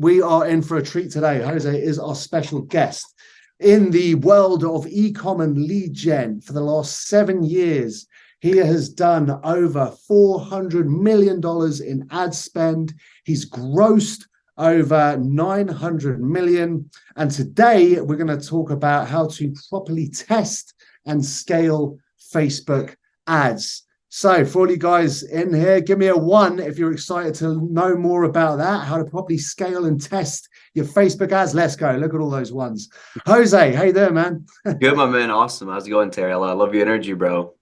we are in for a treat today. Jose is our special guest. In the world of e-com and lead gen for the last 7 years, he has done over $400 million in ad spend. He's grossed over 900 million. And today we're going to talk about how to properly test and scale Facebook ads. So for all you guys in here, give me a 1 if you're excited to know more about that, how to properly scale and test your Facebook ads. Let's go. Look at all those ones. Jose, how you doing, man? Good, my man. Awesome. How's it going, Terry? I love your energy, bro.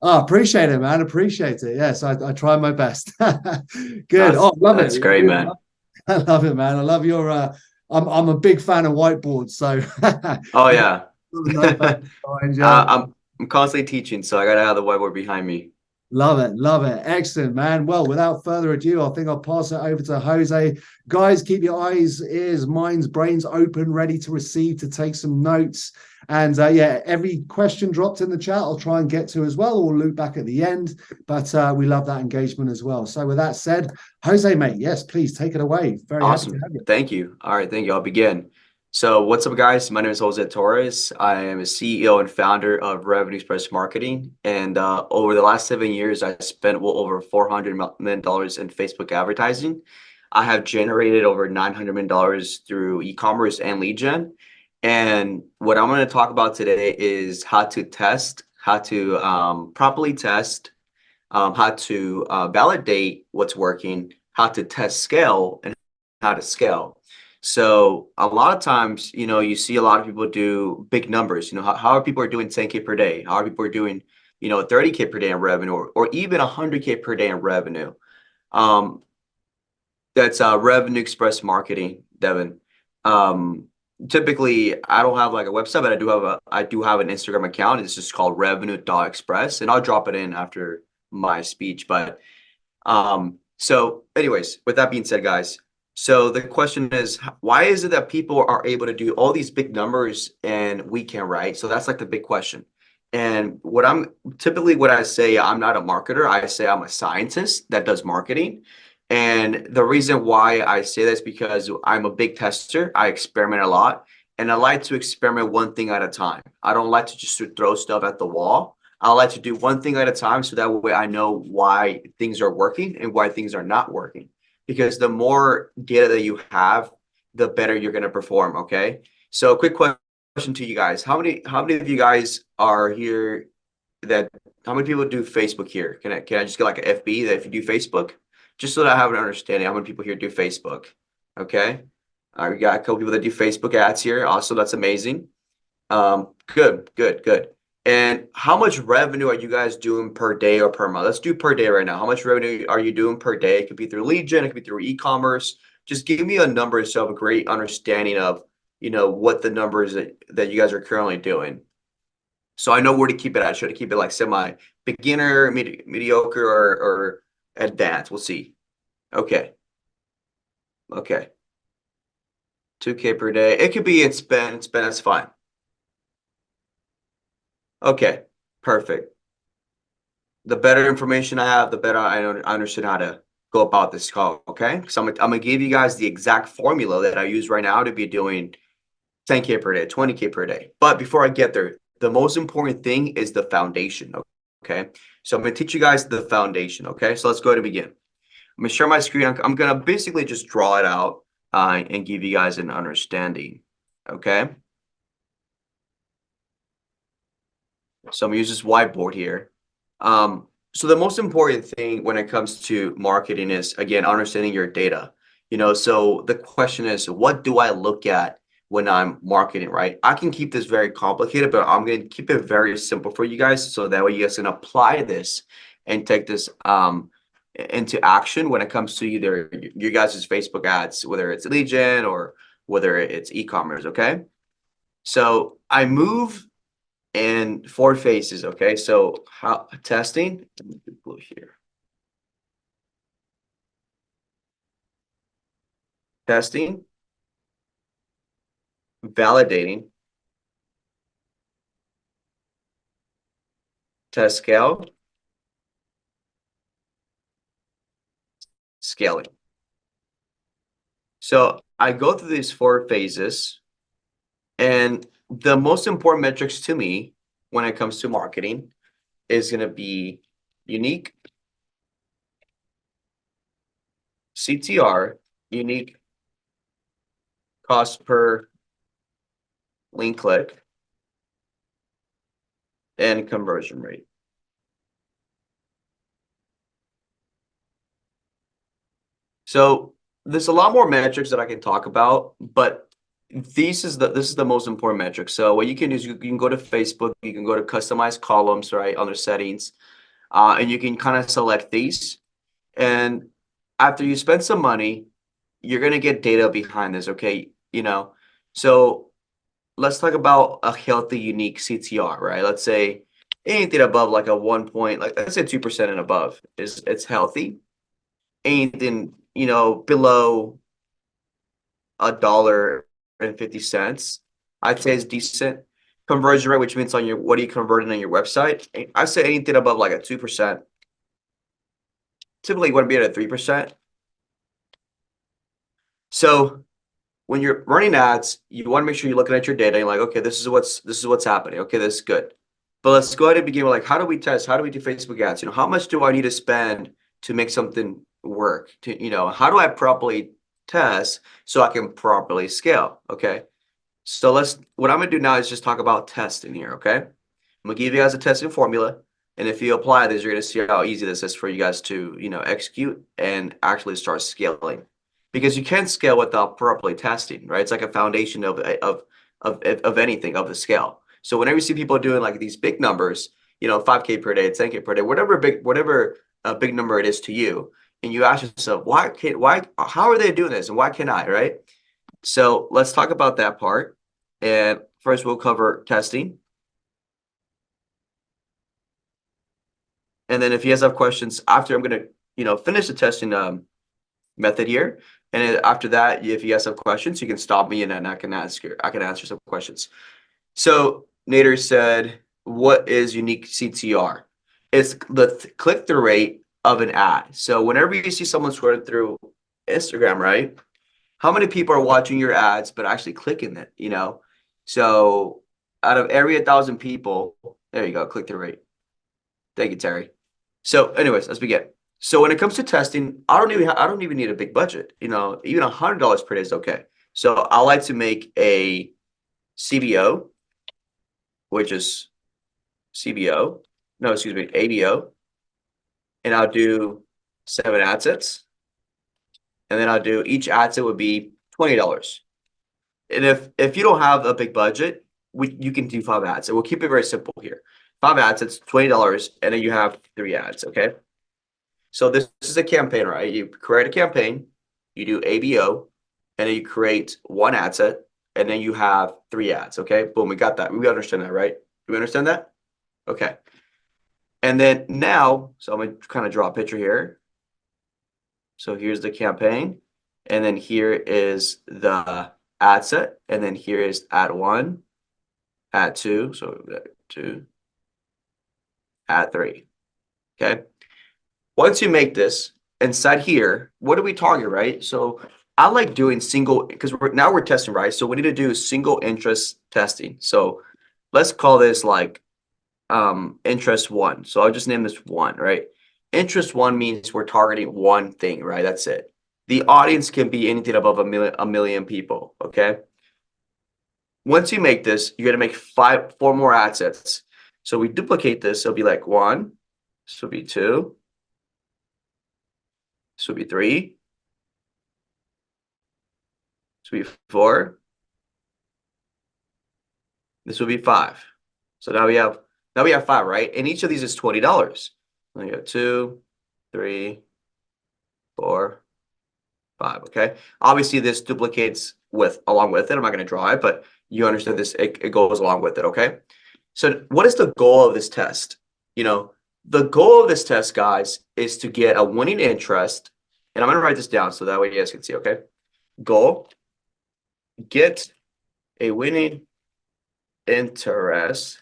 Oh, appreciate it, man. Appreciate it. Yes, I try my best. Good. That's Oh, love it. that's great, man. I love it, man. I love your I'm a big fan of whiteboards, so Oh you yeah. notepad behind you. I'm constantly teaching, so I gotta have the whiteboard behind me. Love it, love it. Excellent, man. Well, without further ado, I think I'll pass it over to Jose. Guys, keep your eyes, ears, minds, brains open, ready to receive, to take some notes. And yeah, every question dropped in the chat, I'll try and get to as well, or loop back at the end. But we love that engagement as well. So with that said, Jose, mate, yes, please take it away. Very happy to Awesome. have you. Thank you. All right, thank you. I'll begin. So what's up, guys? My name is Jose Torres. I am a CEO and founder of Revenue Express Marketing. And over the last 7 years, I spent well over $400 million in Facebook advertising. I have generated over $900 million through e-commerce and lead gen. And what I'm going to talk about today is how to test, how to properly test, how to validate what's working, how to test scale, and how to scale. So a lot of times, you see a lot of people do big numbers. How are people are doing 10K per day? How are people are doing, 30K per day in revenue, or even 100K per day in revenue? Um, that's Revenue Express Marketing, Devin. Typically, I don't have like a website, but I do have an Instagram account. It's just called revenue.express, and I'll drop it in after my speech. But so anyways, with that being said, guys, so the question is, why is it that people are able to do all these big numbers and we can't, right? So that's like the big question. And what I say, I'm not a marketer. I say I'm a scientist that does marketing. And the reason why I say this is because I'm a big tester. I experiment a lot, and I like to experiment one thing at a time. I don't like to just throw stuff at the wall. I like to do one thing at a time, so that way I know why things are working and why things are not working. Because the more data that you have, the better you're going to perform. Okay. So quick question to you guys. How many of you guys are here that how many people do Facebook here? Can I just get like an FB that if you do Facebook? Just so that I have an understanding how many people here do Facebook. Okay. All right, we got a couple people that do Facebook ads here. Also, that's amazing. Good, good, good. And how much revenue are you guys doing per day or per month? Let's do per day right now. How much revenue are you doing per day? It could be through lead gen, it could be through e-commerce. Just give me a number so I have a great understanding of, what the numbers that you guys are currently doing. So I know where to keep it at. Should I keep it like semi beginner, mediocre, or advanced? We'll see. Okay. Okay. 2K per day. It could be in spend, that's fine. Okay, perfect. The better information I have, the better I understand how to go about this call. Okay, so I'm gonna give you guys the exact formula that I use right now to be doing 10K per day, 20K per day. But before I get there, the most important thing is the foundation. Okay, so I'm gonna teach you guys the foundation. Okay, so let's go ahead and begin. I'm gonna share my screen. I'm gonna basically just draw it out and give you guys an understanding. Okay. So I'm gonna use this whiteboard here. So the most important thing when it comes to marketing is, again, understanding your data. So the question is, what do I look at when I'm marketing, right? I can keep this very complicated, but I'm going to keep it very simple for you guys, so that way you guys can apply this and take this into action when it comes to either you guys' Facebook ads, whether it's lead gen or whether it's e-commerce. Okay. So I move in 4 phases. Okay, so how testing, let me do blue here. Testing, validating, test scale, scaling. So I go through these 4 phases, and the most important metrics to me when it comes to marketing is going to be unique CTR, unique cost per link click, and conversion rate. So there's a lot more metrics that I can talk about, but this is the most important metric. So what you can do is you can go to Facebook, you can go to customize columns, right, under settings, and you can kind of select these. And after you spend some money, you're gonna get data behind this, okay? So let's talk about a healthy, unique CTR, right? Let's say anything above like a 1 point, like let's say 2% and above it's healthy. Anything, below $1.50, I'd say is decent. Conversion rate, which means on what are you converting on your website? I say anything above like a 2%. Typically, you want to be at a 3%. So when you're running ads, you want to make sure you're looking at your data. You're like, okay, this is what's happening. Okay, this is good. But let's go ahead and begin with like, how do we test? How do we do Facebook ads? How much do I need to spend to make something work? How do I properly test so I can properly scale? Okay. So what I'm gonna do now is just talk about testing here. Okay. I'm gonna give you guys a testing formula. And if you apply this, you're gonna see how easy this is for you guys to, execute and actually start scaling. Because you can't scale without properly testing, right? It's like a foundation of anything, of the scale. So whenever you see people doing like these big numbers, 5K per day, 10K per day, whatever big number it is to you, and you ask yourself, how are they doing this, and why can't I, right? So let's talk about that part. And first, we'll cover testing. And then if you guys have questions after, I'm gonna, finish the testing method here. And after that, if you guys have questions, you can stop me and then I can answer some questions. So Nader said, what is unique CTR? It's the click-through rate of an ad. So whenever you see someone scrolling through Instagram, right? How many people are watching your ads but actually clicking it, So out of every 1,000 people, there you go, click-through rate. Thank you, Terry. So anyways, let's begin. So when it comes to testing, I don't even need a big budget. Even $100 per day is okay. So I like to make a CBO, which is CBO. No, excuse me, ABO. And I'll do 7 ad sets. And then I'll do each ad set would be $20. And if you don't have a big budget, you can do 5 ads. And we'll keep it very simple here. 5 ads, it's $20, and then you have 3 ads, okay? So this is a campaign, right? You create a campaign, you do ABO, and then you create 1 ad set, and then you have 3 ads, okay? Boom, we got that. We understand that, right? Do we understand that? Okay. And then now, so I'm going to kind of draw a picture here. So here's the campaign, and then here is the ad set, and then here is ad 1, ad 2, so 2, ad 3, okay? Once you make this, inside here, what do we target, right? So I like doing single, because now we're testing, right? So we need to do single interest testing. So let's call this like interest 1. So I'll just name this 1, right? Interest 1 means we're targeting one thing, right? That's it. The audience can be anything above a million people, okay? Once you make this, you're gonna make 4 more ad sets. So we duplicate this, it'll be like 1, this will be 2, this will be 3, this will be 4, this will be 5. So now we have 5, right? And each of these is $20. So you have 2, 3, 4, 5. Okay. Obviously, this duplicates along with it. I'm not going to draw it, but you understand this. It goes along with it. Okay. So what is the goal of this test? The goal of this test, guys, is to get a winning interest. And I'm going to write this down so that way you guys can see. Okay. Goal: get a winning interest.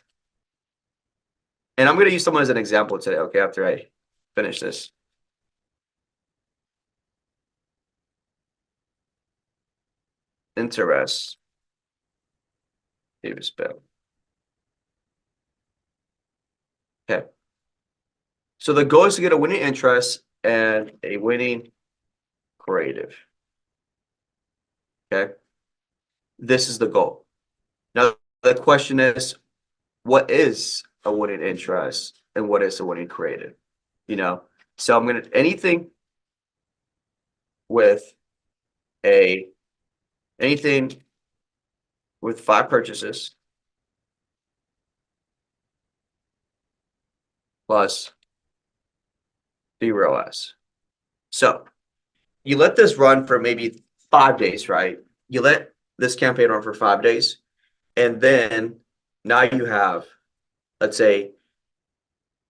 And I'm going to use someone as an example today. Okay. After I finish this. interest to spend. Okay. So the goal is to get a winning interest and a winning creative. Okay. This is the goal. Now, the question is, what is a winning interest and what is a winning creative? So I'm going to anything with anything with 5 purchases plus 3 ROAS. So you let this run for maybe 5 days, right? You let this campaign run for 5 days, and then now you have, let's say,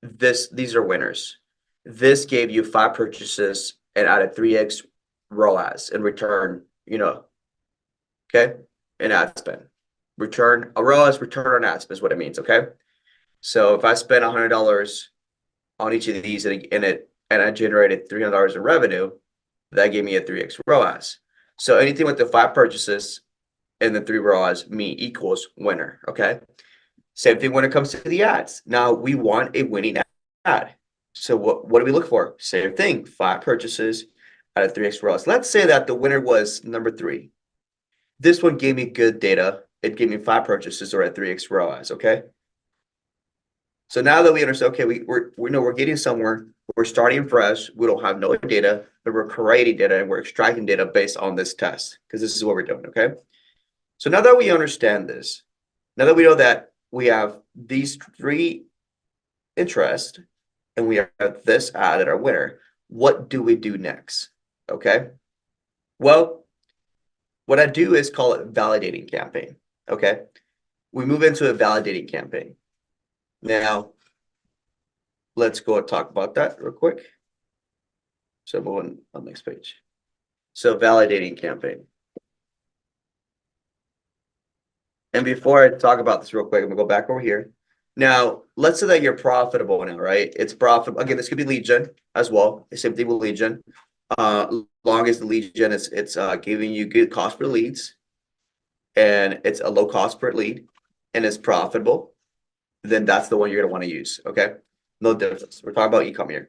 these are winners. This gave you 5 purchases and added 3x ROAS in return, okay? An ad spend. Return a ROAS, return on ad spend is what it means, okay? So if I spend $100 on each of these and I generated $300 in revenue, that gave me a 3x ROAS. So anything with the 5 purchases and the 3 ROAS equals winner, okay? Same thing when it comes to the ads. Now we want a winning ad. So what do we look for? Same thing, 5 purchases out of 3x ROAS. Let's say that the winner was number 3. This one gave me good data. It gave me 5 purchases or at 3x ROAS, okay? So now that we understand, okay, we know we're getting somewhere. We're starting fresh. We don't have no data, but we're creating data and we're extracting data based on this test because this is what we're doing, okay? So now that we understand this, now that we know that we have these 3 interests and we have this ad at our winner, what do we do next? Okay. Well, what I do is call it validating campaign. Okay. We move into a validating campaign. Now, let's go and talk about that real quick. So move on the next page. So validating campaign. And before I talk about this real quick, I'm gonna go back over here. Now, let's say that you're profitable now, right? It's profitable. Again, this could be lead gen as well. Same thing with lead gen. Long as the lead gen is giving you good cost per leads and it's a low cost per lead and it's profitable, then that's the one you're gonna want to use. Okay. No difference. We're talking about e-com here.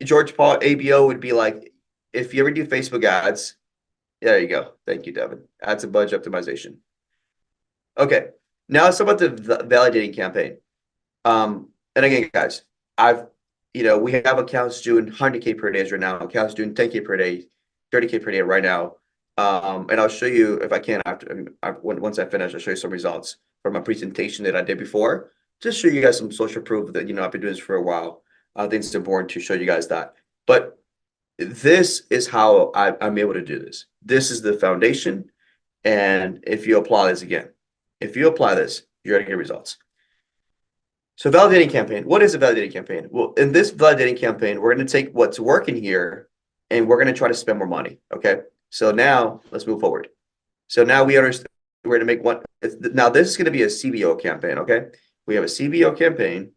George Paul ABO would be like, if you ever do Facebook ads, there you go. Thank you, Devin. Ads and budget optimization. Okay. Now it's about the validating campaign. And again, guys, we have accounts doing 100K per day right now. Accounts doing 10K per day, 30K per day right now. And I'll show you if I can once I finish. I'll show you some results from a presentation that I did before. Just show you guys some social proof that I've been doing this for a while. I think it's important to show you guys that. But this is how I'm able to do this. This is the foundation. And if you apply this again, if you apply this, you're gonna get results. So validating campaign. What is a validating campaign? Well, in this validating campaign, we're going to take what's working here and we're going to try to spend more money. Okay. So now let's move forward. So now we understand we're going to make one. Now this is going to be a CBO campaign. Okay. We have a CBO campaign.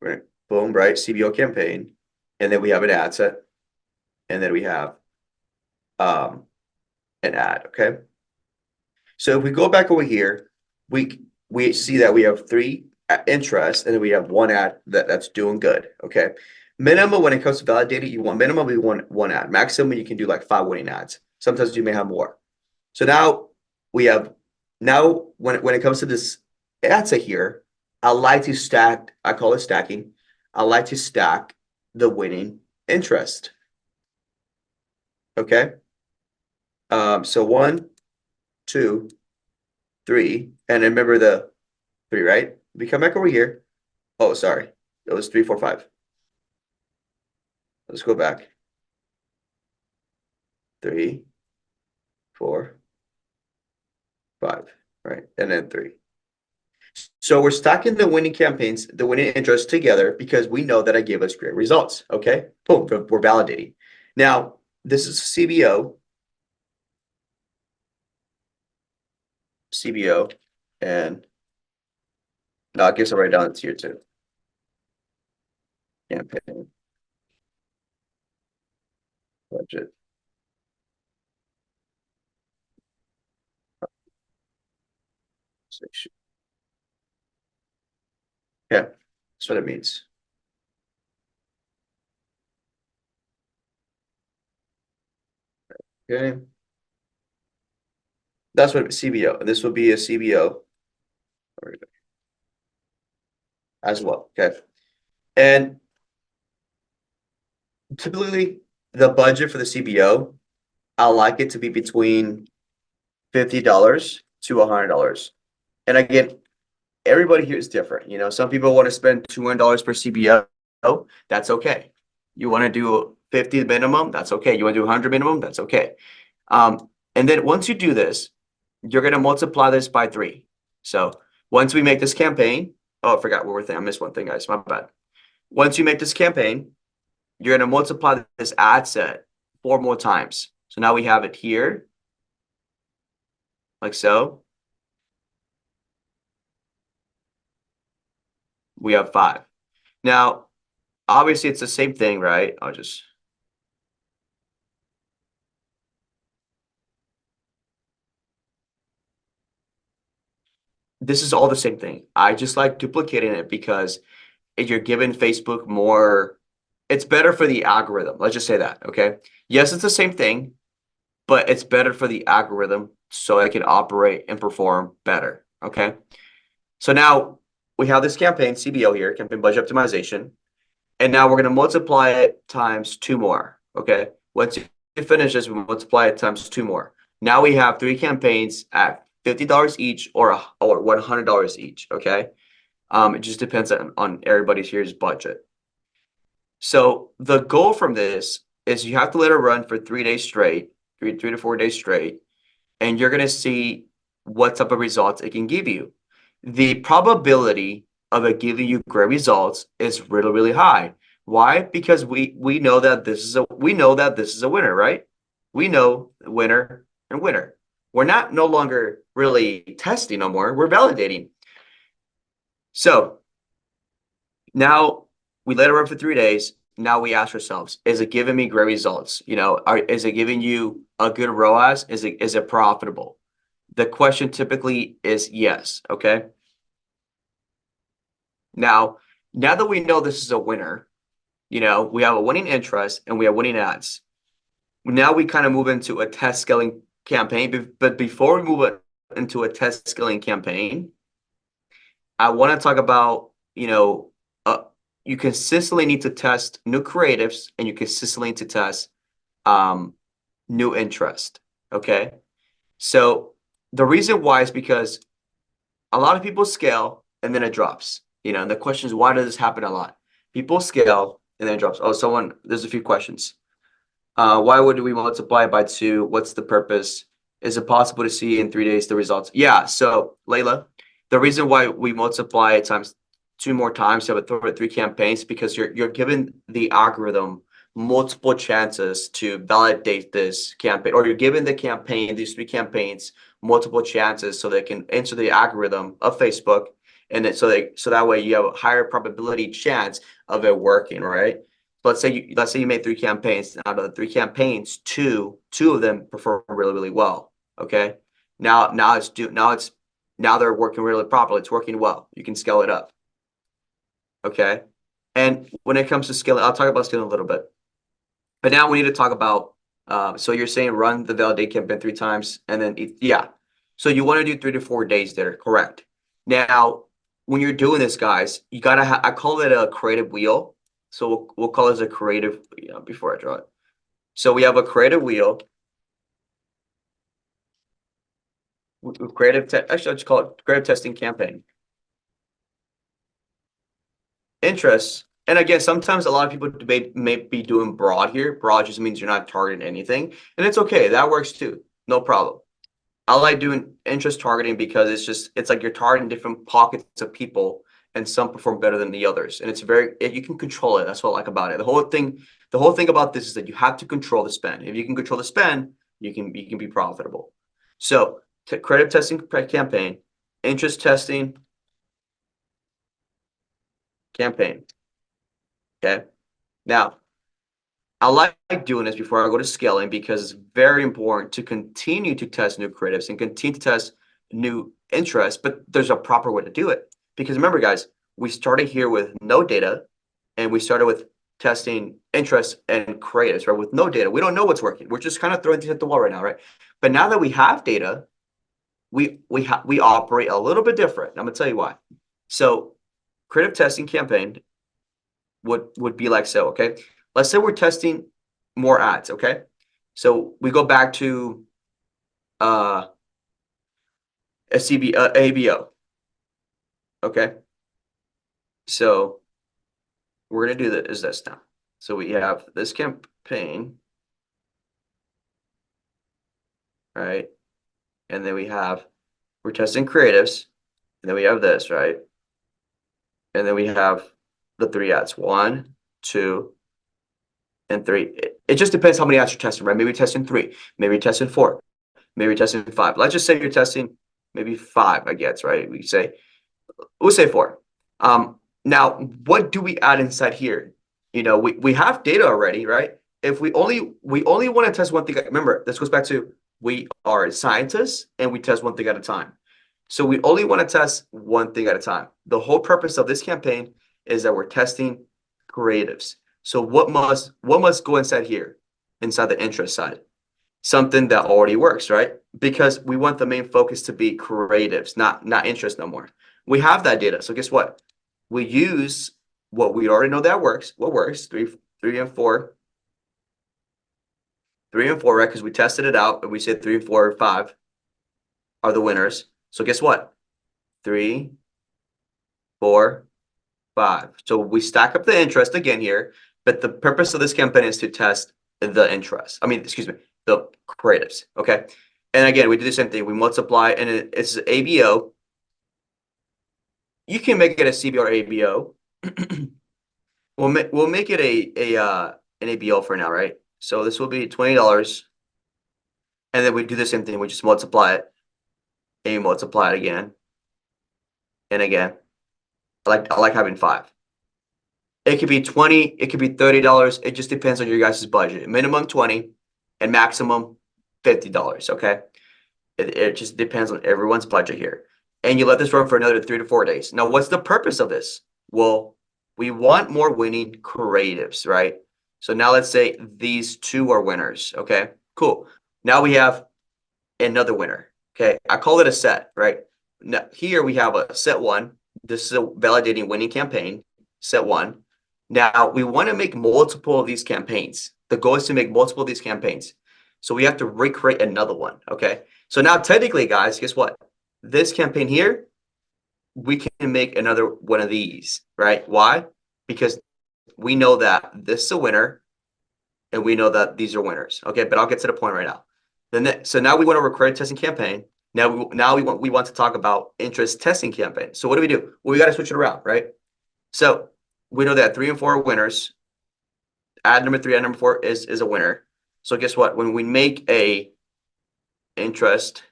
Right. Boom. Right. CBO campaign. And then we have an ad set. And then we have an ad. Okay. So if we go back over here, we see that we have 3 interests and then we have 1 ad that's doing good. Okay. Minimum when it comes to validating, you want minimum we want 1 ad. Maximum you can do like 5 winning ads. Sometimes you may have more. So now we have when it comes to this ad set here, I like to stack, I call it stacking. I like to stack the winning interest. Okay. So 1, 2, 3, and remember the 3, right? We come back over here. Oh, sorry. It was 3, 4, 5. Let's go back. 3, 4, 5, right? And then 3. So we're stacking the winning campaigns, the winning interests together because we know that it gave us great results. Okay. Boom. We're validating. Now, this is CBO. And I guess I'll write down it's here too. Campaign budget Yeah, that's what it means. Okay. That's what CBO. This will be a CBO as well. Okay. And typically the budget for the CBO, I like it to be between $50 to $100. And again, everybody here is different. You know, some people want to spend $200 per CBO. That's okay. You want to do 50 minimum, that's okay. You want to do 100 minimum, that's okay. And then once you do this, you're going to multiply this by 3. So once we make this campaign, oh, I forgot one more thing. I missed one thing, guys. My bad. Once you make this campaign, you're going to multiply this ad set 4 more times. So now we have it here, like so. We have 5. Now, obviously, it's the same thing, right? This is all the same thing. I just like duplicating it because if you're giving Facebook more, it's better for the algorithm. Let's just say that, okay? Yes, it's the same thing, but it's better for the algorithm so it can operate and perform better, okay? So now we have this campaign, CBO here, campaign budget optimization, and now we're going to multiply it times 2 more, okay? Once you finish this, we multiply it times 2 more. Now we have 3 campaigns at $50 each or $100 each, okay? It just depends on everybody's here's budget. So the goal from this is you have to let it run for 3 days straight, 3 to 4 days straight, and you're going to see what type of results it can give you. The probability of it giving you great results is really, really high. Why? Because we know that this is a winner, right? We know winner and winner. We're not no longer really testing no more. We're validating. So now we let it run for 3 days. Now we ask ourselves, is it giving me great results? You know, is it giving you a good ROAS? Is it profitable? The question typically is yes, okay? Now that we know this is a winner, you know, we have a winning interest and we have winning ads. Now we kind of move into a test scaling campaign. But before we move into a test scaling campaign, I want to talk about, you know, you consistently need to test new creatives and you consistently need to test new interest. Okay. So the reason why is because a lot of people scale and then it drops. You know, and the question is, why does this happen a lot? People scale and then it drops. Oh, there's a few questions. Why would we multiply by 2? What's the purpose? Is it possible to see in 3 days the results? Yeah. So Layla, the reason why we multiply it times 2 more times to have 3 campaigns because you're giving the algorithm multiple chances to validate this campaign, or you're giving the campaign, these 3 campaigns, multiple chances so they can enter the algorithm of Facebook, and then so that way you have a higher probability chance of it working, right? Let's say you made 3 campaigns. Out of the 3 campaigns, two of them perform really, really well. Okay. Now they're working really properly. It's working well. You can scale it up. Okay. And when it comes to scaling, I'll talk about scaling a little bit. But now we need to talk about, so you're saying run the validate campaign 3 times and then, yeah. So you want to do 3 to 4 days there, correct? Now, when you're doing this, guys, you got to I call it a creative wheel. So we'll call it a creative, before I draw it. So we have a creative wheel. Actually, I'll just call it creative testing campaign. Interests. And again, sometimes a lot of people may be doing broad here. Broad just means you're not targeting anything. And it's okay. That works too. No problem. I like doing interest targeting because it's like you're targeting different pockets of people and some perform better than the others. And you can control it. That's what I like about it. The whole thing about this is that you have to control the spend. If you can control the spend, you can be profitable. So creative testing campaign, interest testing campaign. Okay. Now, I like doing this before I go to scaling because it's very important to continue to test new creatives and continue to test new interest, but there's a proper way to do it. Because remember, guys, we started here with no data, and we started with testing interest and creatives, right? With no data, we don't know what's working. We're just kind of throwing things at the wall right now, right? But now that we have data, we operate a little bit different. I'm gonna tell you why. So, creative testing campaign would be like so. Okay, let's say we're testing more ads. Okay, so we go back to a ABO. Okay, so we're gonna do this now. So we have this campaign, right? And then we're testing creatives, and then we have this, right? And then we have the 3 ads, 1, 2, and 3. It just depends how many ads you're testing, right? Maybe you're testing 3, maybe you're testing 4, maybe you're testing 5. Let's just say you're testing maybe 5, I guess, right? We'll say 4. Now, what do we add inside here? We have data already, right? If we only want to test one thing, remember, this goes back to we are scientists and we test one thing at a time. So we only want to test one thing at a time. The whole purpose of this campaign is that we're testing creatives. So what must go inside here, inside the interest side? Something that already works, right? Because we want the main focus to be creatives, not interest no more. We have that data. So guess what? We use what we already know that works. What works? 3 and 4. 3 and 4, right? Because we tested it out and we said 3 and 4 or 5 are the winners. So guess what? 3, 4, 5. So we stack up the interest again here, but the purpose of this campaign is to test the interest. Excuse me, the creatives. Okay. And again, we do the same thing. We multiply, and it's ABO. You can make it a CBO or ABO. We'll make it an ABO for now, right? So this will be $20, and then we do the same thing. We just multiply it, and you multiply it again, and again. I like having 5. It could be 20, it could be $30. It just depends on your guys' budget. Minimum 20 and maximum $50. Okay. It just depends on everyone's budget here. And you let this run for another 3 to 4 days. Now, what's the purpose of this? Well, we want more winning creatives, right? So now let's say these 2 are winners. Okay, cool. Now we have another winner. Okay, I call it a set, right? Now here we have a set 1. This is a validating winning campaign, set 1. Now we want to make multiple of these campaigns. The goal is to make multiple of these campaigns. So we have to recreate another one. Okay. So now technically, guys, guess what? This campaign here, we can make another one of these, right? Why? Because we know that this is a winner and we know that these are winners. Okay. But I'll get to the point right now. So now we want to recreate a testing campaign. Now we want to talk about interest testing campaign. So what do? Well, we got to switch it around, right? So we know that 3 and 4 are winners. Ad number 3, ad number 4 is a winner. So guess what? When we make a interest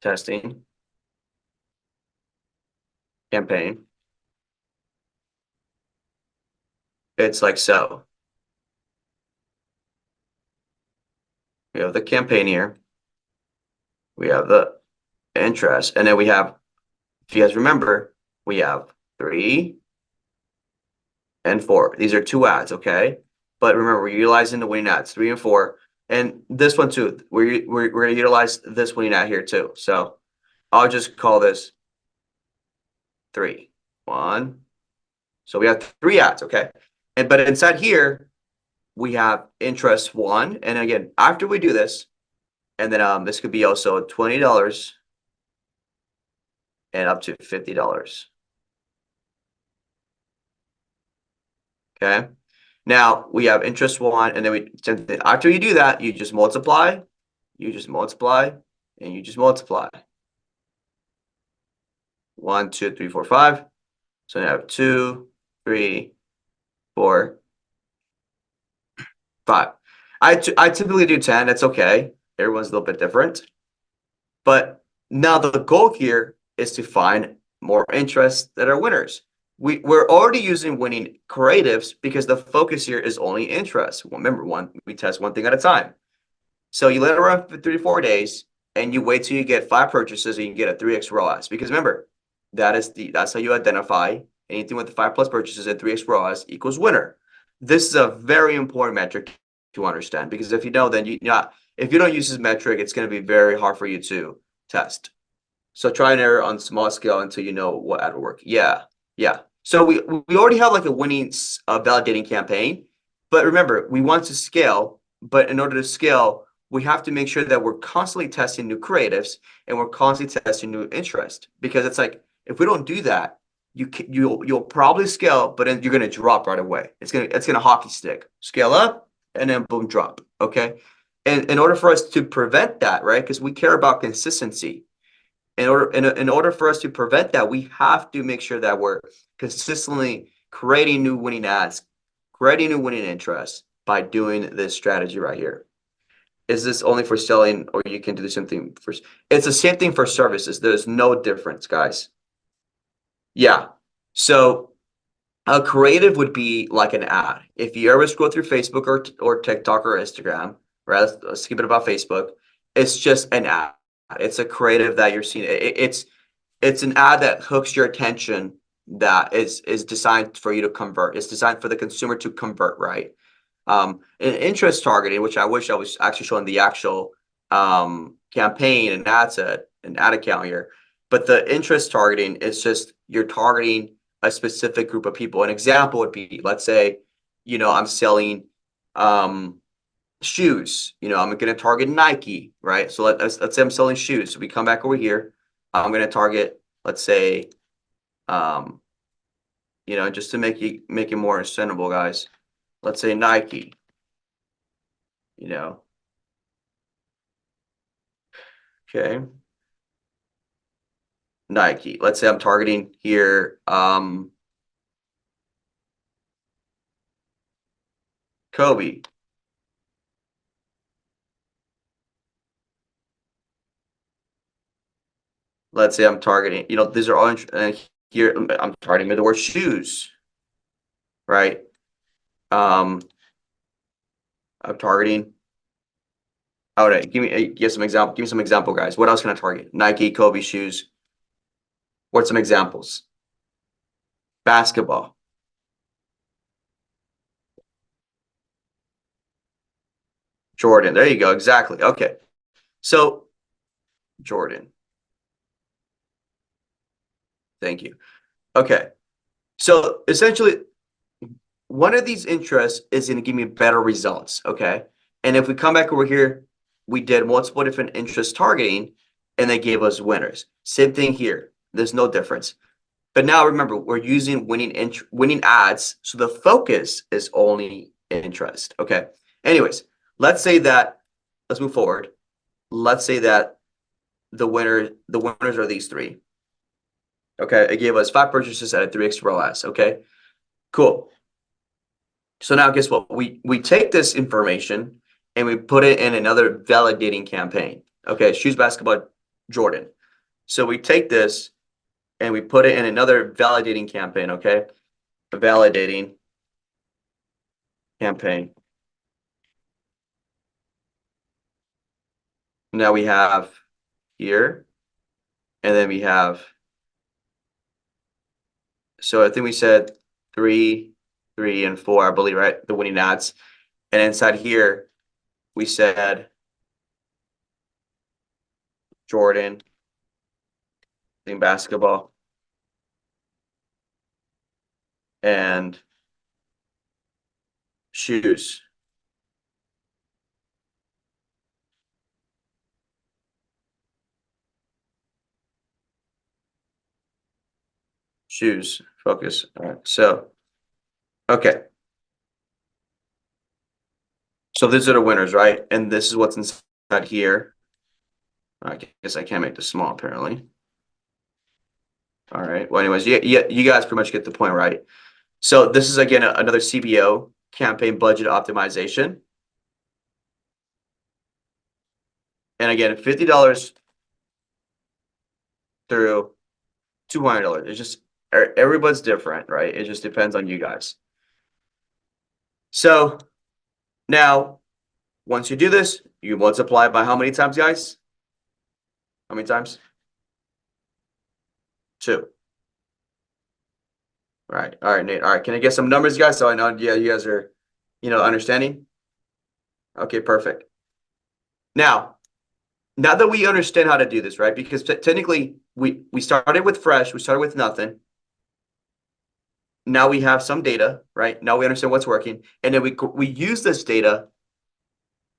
testing campaign, it's like so. We have the campaign here. We have the interest. And then we have, if you guys remember, we have 3 and 4. These are 2 ads, okay? But remember, we're utilizing the winning ads, 3 and 4. And this one too, we're going to utilize this winning ad here too. So I'll just call this 3. 1. So we have 3 ads, okay? But inside here, we have interest 1. And again, after we do this, and then this could be also $20 and up to $50. Okay. Now we have interest 1, and then after you do that, you just multiply, and you just multiply. 1, 2, 3, 4, 5. So you have 2, 3, 4, 5. I typically do 10. That's okay. Everyone's a little bit different. But now the goal here is to find more interests that are winners. we're already using winning creatives because the focus here is only interest. Well, remember, we test one thing at a time. So you let it run for 3 to 4 days, and you wait till you get 5 purchases, and you can get a 3x ROAS. Because remember, that's how you identify anything with the 5+ purchases and 3x ROAS equals winner. This is a very important metric to understand, because if you know, then if you don't use this metric, it's going to be very hard for you to test. So try and error on small scale until you know what ad will work. Yeah. So we already have like a winning validating campaign, but remember, we want to scale. But in order to scale, we have to make sure that we're constantly testing new creatives and we're constantly testing new interest, because it's like, if we don't do that, you'll probably scale, but then you're gonna drop right away. It's gonna hockey stick, scale up and then boom, drop. Okay, and in order for us to prevent that, right? Because we care about consistency. In order for us to prevent that, we have to make sure that we're consistently creating new winning ads, creating new winning interest by doing this strategy right here. Is this only for selling, or you can do the same thing for? It's the same thing for services. There's no difference, guys. Yeah. So a creative would be like an ad. If you ever scroll through Facebook or TikTok or Instagram, right? Let's keep it about Facebook. It's just an ad. It's a creative that you're seeing. It's an ad that hooks your attention, that is designed for you to convert. It's designed for the consumer to convert, right? And interest targeting, which I wish I was actually showing the actual campaign and ad set and ad account here. But the interest targeting is just you're targeting a specific group of people. An example would be, let's say, I'm selling shoes. I'm going to target Nike, right? So let's say I'm selling shoes. So we come back over here. I'm going to target, let's say, just to make it more understandable, guys. Let's say Nike. Okay. Nike. Let's say I'm targeting here Kobe. Let's say I'm targeting, these are all here I'm targeting the word shoes, right? I'm targeting. All right, give some example, guys. What else can I target? Nike, Kobe shoes. What's some examples? Basketball. Jordan. There you go. Exactly. Okay. So Jordan. Thank you. Okay. So essentially, one of these interests is going to give me better results. Okay. And if we come back over here, we did multiple different interest targeting and they gave us winners. Same thing here. There's no difference. But now remember, we're using winning ads. So the focus is only interest. Okay. Anyways, let's move forward. Let's say that the winners are these three. Okay. It gave us 5 purchases at a 3x ROAS. Okay. Cool. So now guess what? We take this information and we put it in another validating campaign. Okay, shoes, basketball, Jordan. So we take this and we put it in another validating campaign, okay? A validating campaign. Now we have here, and then we have, so I think we said 3, 3, and 4, I believe, right? The winning ads. And inside here, we said Jordan, in basketball, and shoes. Shoes, focus. All right. So, okay. So these are the winners, right? And this is what's inside here. I guess I can't make this small, apparently. All right. Well, anyways, you guys pretty much get the point, right? So this is, again, another CBO, campaign budget optimization. And again, $50 through $200. It's just everybody's different, right? It just depends on you guys. So now, once you do this, you multiply by how many times, guys? How many times? 2. Right. All right, Nate. All right. Can I get some numbers, guys? So I know, yeah, you guys are, understanding. Okay, perfect. Now that we understand how to do this, right? Because technically, we started with fresh, we started with nothing. Now we have some data, right? Now we understand what's working, and then we use this data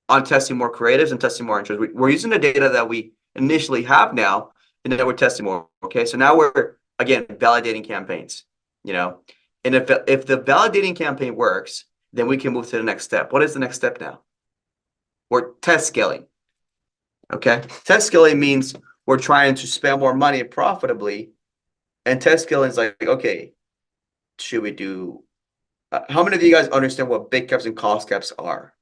on testing more creatives and testing more intros. We're using the data that we initially have now, and then we're testing more. Okay, so now we're again validating campaigns. And if the validating campaign works, then we can move to the next step. What is the next step now? We're test scaling. Okay, test scaling means we're trying to spend more money profitably, and test scaling is like, okay, should we do? How many of you guys understand what big caps and cost caps are?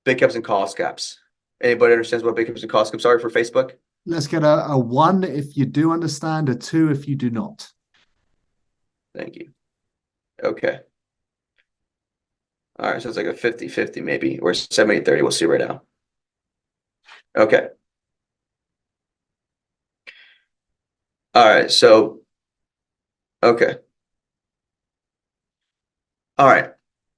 Big caps and cost caps. Anybody understands what big caps and cost caps are for Facebook? Let's get a 1 if you do understand, a 2 if you do not. Thank you. Okay. All right, so it's like a 50-50 maybe, or 70-30. We'll see right now. Okay. All right, so, okay. All right.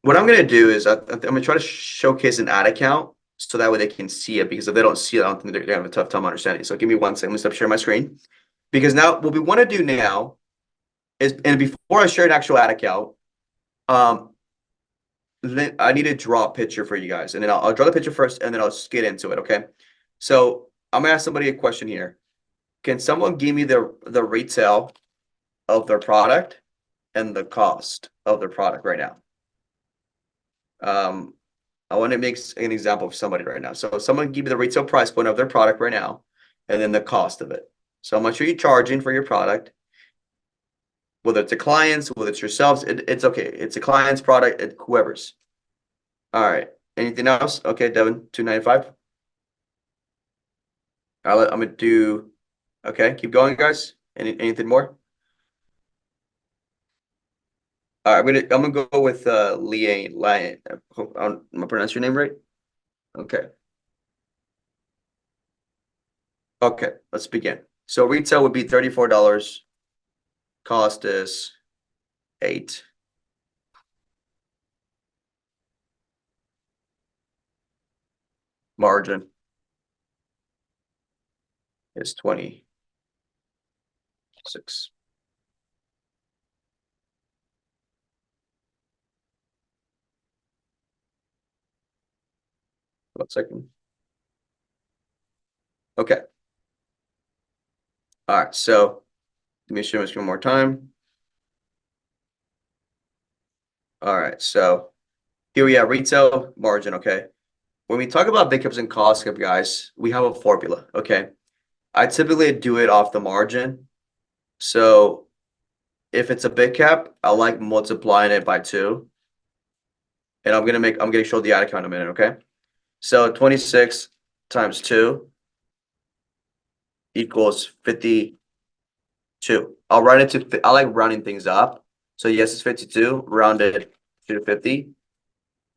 What I'm going to do is I'm going to try to showcase an ad account so that way they can see it, because if they don't see it, I don't think they're going to have a tough time understanding. So give me 1 second. Let me stop sharing my screen. Because now what we want to do now is, and before I share an actual ad account, then I need to draw a picture for you guys, and then I'll draw the picture first, and then I'll just get into it. Okay. So I'm gonna ask somebody a question here. Can someone give me the retail of their product and the cost of their product right now? I want to make an example of somebody right now. So someone give me the retail price point of their product right now, and then the cost of it. So how much are you charging for your product? Whether it's a client's, whether it's yourselves, it's okay. It's a client's product, whoever's. All right. Anything else? Okay, Devin, 295. I'm gonna do. Okay, keep going, guys. Anything more? All right, I'm gonna go with Liane. Liane. I hope I'm gonna pronounce your name right. Okay. Okay, let's begin. So retail would be $34. Cost is 8. Margin is 26. One second. Okay. All right, so let me show this one more time. All right, so here we have retail margin, okay? When we talk about big caps and cost cap, guys, we have a formula, okay? I typically do it off the margin. So if it's a big cap, I like multiplying it by 2. And I'm gonna show the ad account in a minute, okay? So 26 times 2 equals 52. I like rounding things up. So yes, it's 52, rounded to 50.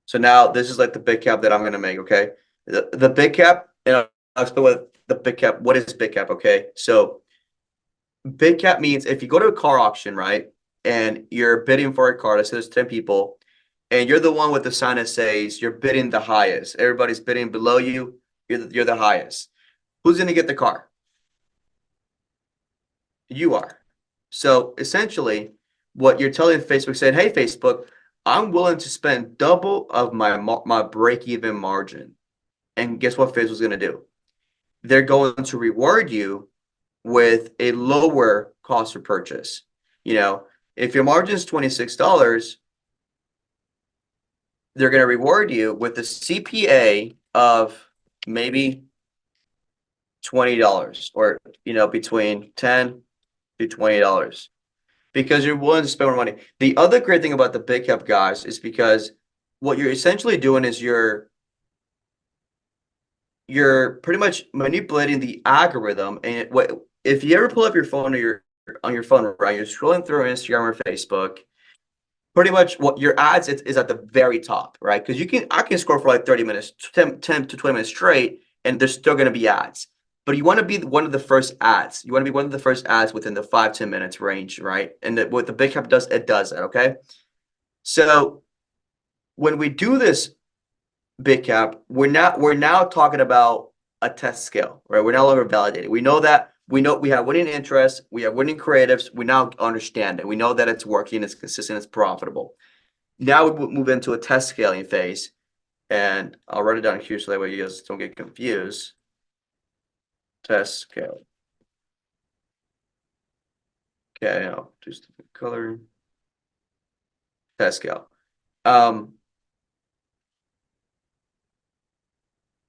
So now this is like the big cap that I'm gonna make, okay? The big cap, and I'll explain what the big cap, what is big cap, okay? So big cap means if you go to a car auction, right? And you're bidding for a car, let's say there's 10 people, and you're the one with the sign that says you're bidding the highest. Everybody's bidding below you, you're the highest. Who's gonna get the car? You are. So essentially, what you're telling Facebook, saying, hey, Facebook, I'm willing to spend double of my break-even margin. And guess what Facebook's going to do? They're going to reward you with a lower cost of purchase. If your margin is $26, they're going to reward you with a CPA of maybe $20, or between $10 to $20, because you're willing to spend more money. The other great thing about the big cap, guys, is because what you're essentially doing is you're pretty much manipulating the algorithm, and if you ever pull up your phone or your phone, right, you're scrolling through Instagram or Facebook, pretty much what your ads is at the very top, right? Because I can scroll for like 30 minutes, 10 to 20 minutes straight, and there's still going to be ads. But you want to be one of the first ads. You want to be one of the first ads within the 5-10 minutes range, right? And what the big cap does, it does that, okay? So when we do this big cap, we're now talking about a test scale, right? We're no longer validated. We know we have winning interests, we have winning creatives, we now understand it. We know that it's working, it's consistent, it's profitable. Now we move into a test scaling phase, and I'll write it down here so that way you guys don't get confused. Test scale. Okay, I'll just color. Test scale.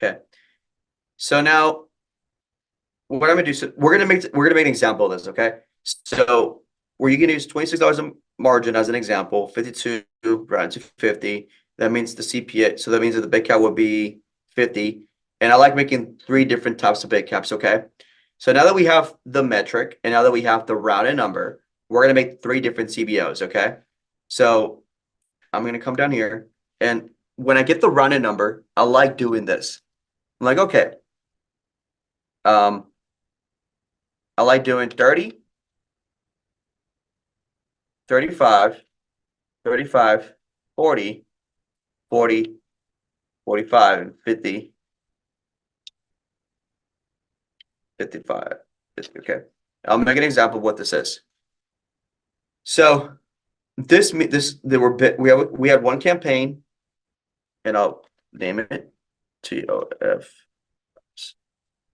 Okay. So now what I'm gonna do, so we're gonna make an example of this, okay? So where you can use $26 a margin as an example, 52 round to 50. That means the CPA, so that means that the big cap would be 50. And I like making 3 different types of big caps, okay? So now that we have the metric and now that we have the rounded number, we're gonna make 3 different CBOs, okay? So I'm gonna come down here, and when I get the rounded number, I like doing this. I'm like, okay, I like doing 30, 35, 35, 40, 40, 45, and 50, 55, 50. Okay. I'll make an example of what this is. So we had one campaign, and I'll name it TOF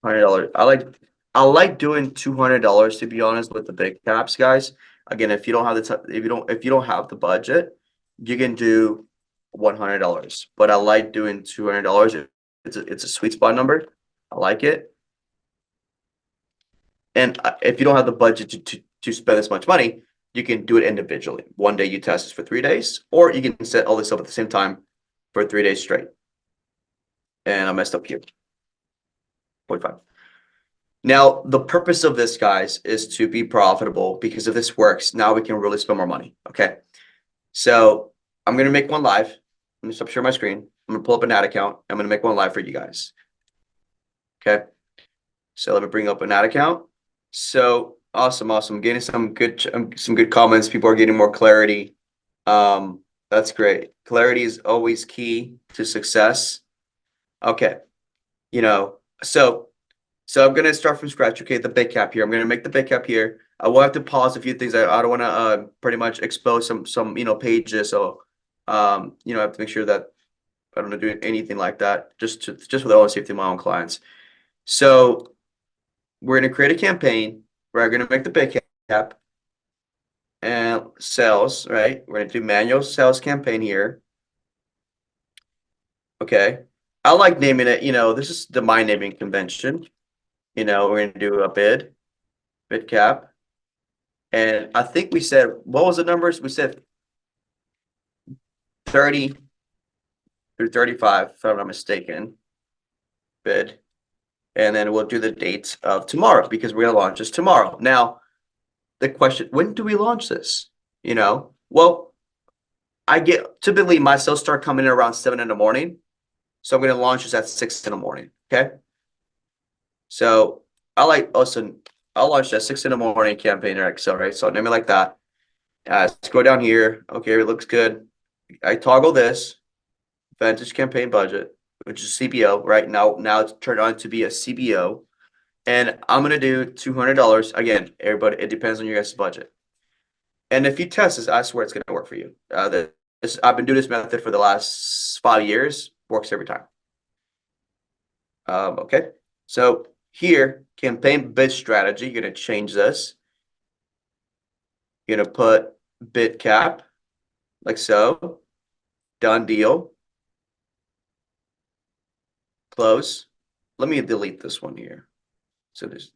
$100. I like doing $200, to be honest, with the big caps, guys. Again, if you don't have the budget, you can do $100. But I like doing $200. It's a sweet spot number. I like it. And if you don't have the budget to spend this much money, you can do it individually. One day you test this for 3 days, or you can set all this up at the same time for 3 days straight. And I messed up here. 45. Now, the purpose of this, guys, is to be profitable, because if this works, now we can really spend more money. Okay. So I'm going to make one live. Let me stop sharing my screen. I'm going to pull up an ad account. I'm going to make one live for you guys. Okay. So let me bring up an ad account. So awesome. I'm getting some good comments. People are getting more clarity. That's great. Clarity is always key to success. Okay. So I'm gonna start from scratch. Okay, the big cap here. I'm gonna make the big cap here. I will have to pause a few things. I don't want to pretty much expose some pages. So I have to make sure that I don't do anything like that. Just for the own safety of my own clients. So we're gonna create a campaign. We're gonna make the big cap and sales. Right. We're gonna do manual sales campaign here. Okay. I like naming it. This is the my naming convention. We're going to do a bid cap. And I think we said, what was the numbers? We said 30 through 35, if I'm not mistaken, bid. And then we'll do the dates of tomorrow, because we're going to launch this tomorrow. Now, the question, when do we launch this? Well, typically my sales start coming in around 7 in the morning. So I'm going to launch this at 6 in the morning. Okay. So I'll launch that 6 in the morning campaign in Excel, right? So I'll name it like that. Scroll down here. Okay, it looks good. I toggle this Vantage campaign budget, which is CBO, right? Now it's turned on to be a CBO. And I'm gonna do $200. Again, everybody, it depends on your guys' budget. And if you test this, I swear it's gonna work for you. I've been doing this method for the last 5 years. Works every time. Okay, so here, campaign bid strategy, you're going to change this. You're going to put bid cap, like so. Done deal. Close. Let me delete this one here. So there's,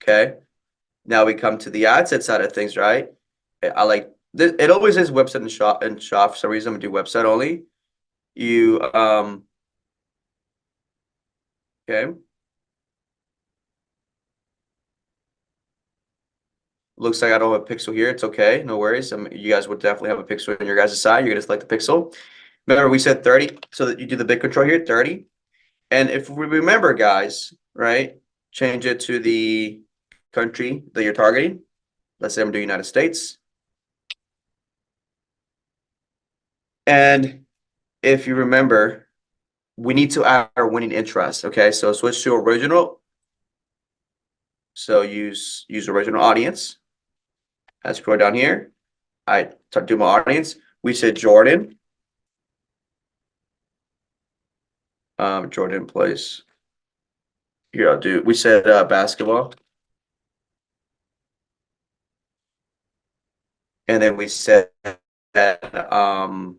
okay. Now we come to the ad set side of things, right? I like this. It always is website and shop. For some reason, I'm gonna do website only. Okay. Looks like I don't have a pixel here. It's okay. No worries. You guys would definitely have a pixel on your guys' side. You're going to select the pixel. Remember, we said 30, so that you do the bit control here, 30. And if we remember, guys, right, change it to the country that you're targeting. Let's say I'm doing United States. And if you remember, we need to add our winning interest. Okay, so switch to original. So use original audience. I scroll down here. I do my audience. We said Jordan. Jordan plays. Here, I'll do. We said basketball. And then we said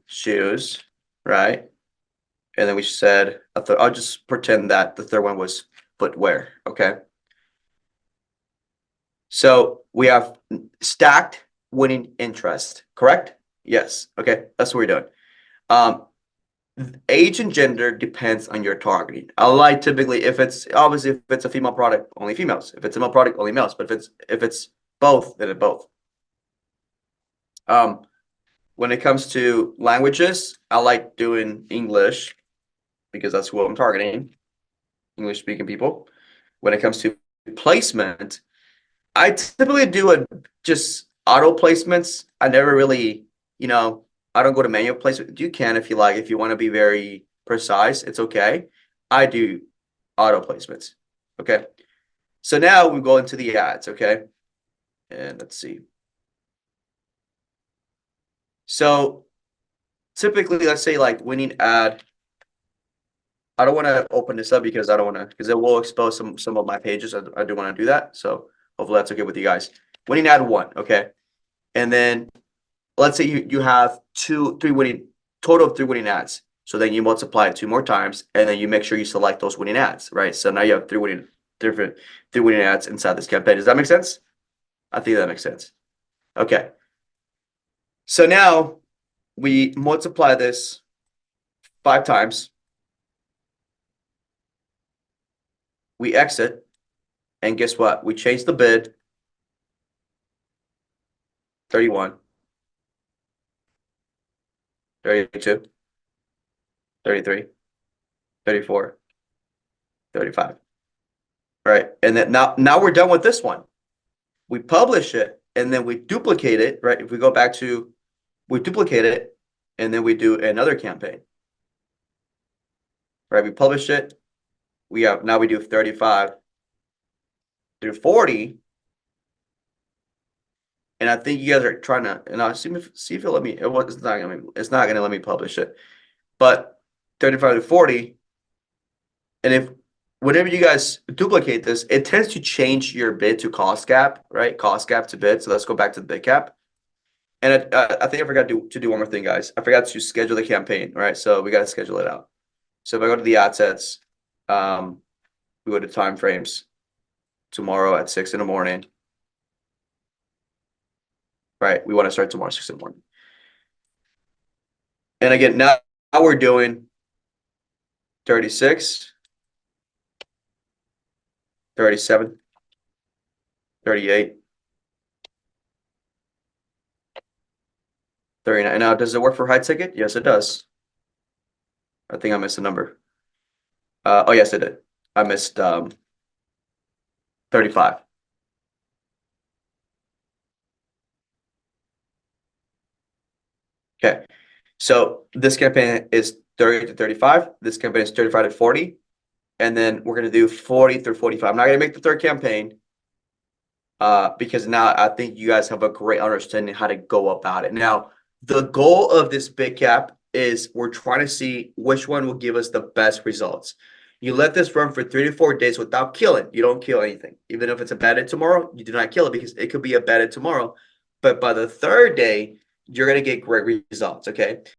shoes, right? And then we said I'll just pretend that the third one was footwear. Okay. So we have stacked winning interest, correct? Yes. Okay. That's what we're doing. Age and gender depends on your targeting. I like typically if it's obviously if it's a female product, only females. If it's a male product, only males. But if it's both, then it's both. When it comes to languages, I like doing English because that's what I'm targeting, English speaking people. When it comes to placement, I typically do just auto placements. I never really, I don't go to manual placement. You can if you like, if you want to be very precise, it's okay. I do auto placements. Okay. So now we go into the ads. Okay. And let's see. So typically, let's say like winning ad. I don't want to open this up because I don't want to, because it will expose some of my pages. I do want to do that. So hopefully that's okay with you guys. Winning ad 1, okay. And then let's say you have three winning, total of 3 winning ads. So then you multiply it 2 more times, and then you make sure you select those winning ads, right? So now you have 3 winning ads inside this campaign. Does that make sense? I think that makes sense. Okay. So now we multiply this 5 times. We exit, and guess what? We change the bid. 31, 32, 33, 34, 35. Right. And then now we're done with this one. We publish it and then we duplicate it, right? If we go back to, we duplicate it and then we do another campaign. Right. We publish it. Now we do 35 through 40. And I think you guys are trying to, and I'll see if it'll let me, it's not going to let me publish it. But 35 to 40. And whenever you guys duplicate this, it tends to change your bid to cost gap, right? Cost gap to bid. So let's go back to the bid cap. And I think I forgot to do one more thing, guys. I forgot to schedule the campaign, right? So we got to schedule it out. So if I go to the ad sets, we go to time frames tomorrow at 6 in the morning. Right. We want to start tomorrow, 6 in the morning. And again, now we're doing 36, 37, 38, 39. Now, does it work for high ticket? Yes, it does. I think I missed a number. Oh, yes, it did. I missed 35. Okay. So this campaign is 30 to 35. This campaign is 35 to 40. And then we're going to do 40 through 45. I'm not going to make the third campaign because now I think you guys have a great understanding how to go about it. Now, the goal of this bid cap is we're trying to see which one will give us the best results. You let this run for 3 to 4 days without killing. You don't kill anything. Even if it's a bad day tomorrow, you do not kill it because it could be a bad day tomorrow. But by the 3rd day, you're going to get great results, okay?